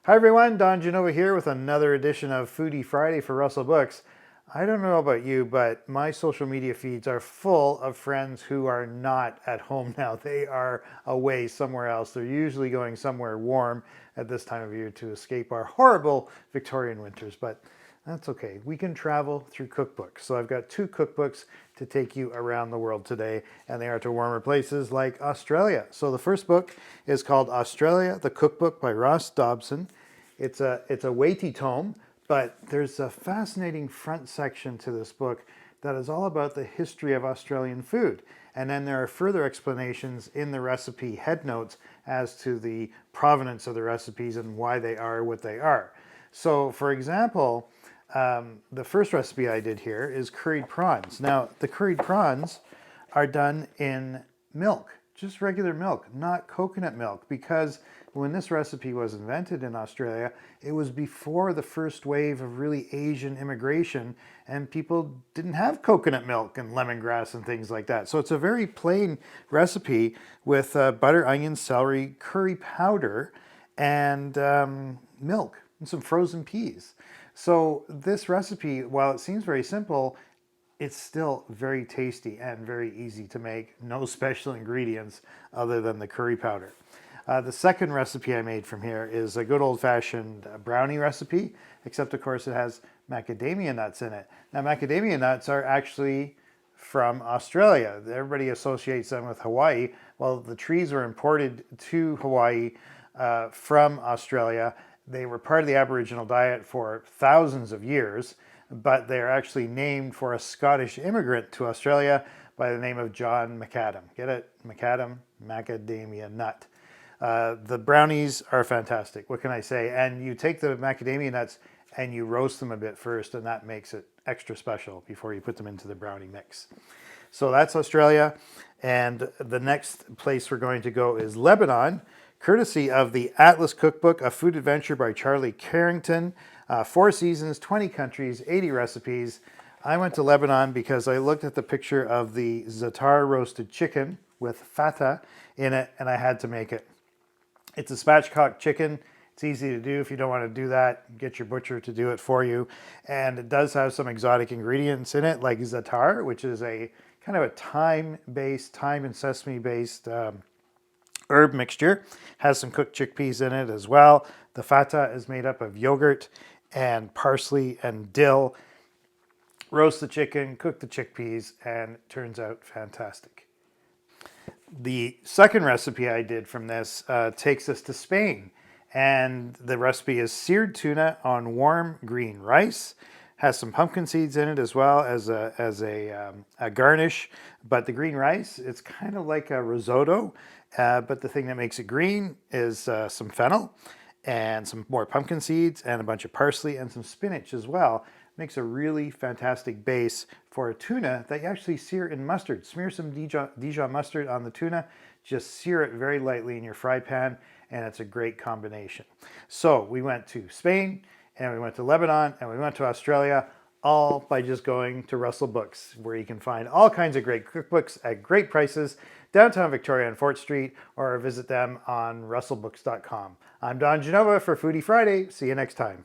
Hi everyone, Don Genova here with another edition of Foodie Friday for Russell Books. I don't know about you, but my social media feeds are full of friends who are not at home now. They are away somewhere else. They're usually going somewhere warm at this time of year to escape our horrible Victorian winters, but that's okay. We can travel through cookbooks. So I've got two cookbooks to take you around the world today, and they are to warmer places like Australia. So the first book is called Australia The Cookbook by Ross Dobson. It's a weighty tome, but there's a fascinating front section to this book that is all about the history of Australian food. And then there are further explanations in the recipe headnotes as to the provenance of the recipes and why they are what they are. So for example, the first recipe I did here is curried prawns. Now, the curried prawns are done in milk, just regular milk, not coconut milk, because when this recipe was invented in Australia, it was before the first wave of really Asian immigration, and people didn't have coconut milk and lemongrass and things like that. So it's a very plain recipe with butter, onions, celery, curry powder, and milk, and some frozen peas. So this recipe, while it seems very simple, it's still very tasty and very easy to make. No special ingredients other than the curry powder. The second recipe I made from here is a good old-fashioned brownie recipe, except of course it has macadamia nuts in it. Now macadamia nuts are actually from Australia. Everybody associates them with Hawaii. Well, the trees were imported to Hawaii from Australia. They were part of the Aboriginal diet for thousands of years, but they're actually named for a Scottish immigrant to Australia by the name of John Macadam. Get it? Macadam, macadamia nut. The brownies are fantastic. What can I say? And you take the macadamia nuts and you roast them a bit first, and that makes it extra special before you put them into the brownie mix. So that's Australia. And the next place we're going to go is Lebanon, courtesy of the Atlas Cookbook, a food adventure by Charlie Carrington. 4 seasons, 20 countries, 80 recipes. I went to Lebanon because I looked at the picture of the Za'atar roasted chicken with feta in it, and I had to make it. It's a spatchcock chicken. It's easy to do. If you don't want to do that, get your butcher to do it for you. And it does have some exotic ingredients in it, like za'atar, which is a kind of a thyme and sesame-based herb mixture. Has some cooked chickpeas in it as well. The feta is made up of yogurt and parsley and dill. Roast the chicken, cook the chickpeas, and it turns out fantastic. The second recipe I did from this takes us to Spain, and the recipe is seared tuna on warm green rice. Has some pumpkin seeds in it as well as a garnish, but the green rice, it's kind of like a risotto, but the thing that makes it green is some fennel and some more pumpkin seeds and a bunch of parsley and some spinach as well. Makes a really fantastic base for a tuna that you actually sear in mustard. Smear some Dijon mustard on the tuna, just sear it very lightly in your fry pan, and it's a great combination. So we went to Spain, and we went to Lebanon, and we went to Australia, all by just going to Russell Books, where you can find all kinds of great cookbooks at great prices, downtown Victoria on Fort Street, or visit them on russellbooks.com. I'm Don Genova for Foodie Friday. See you next time.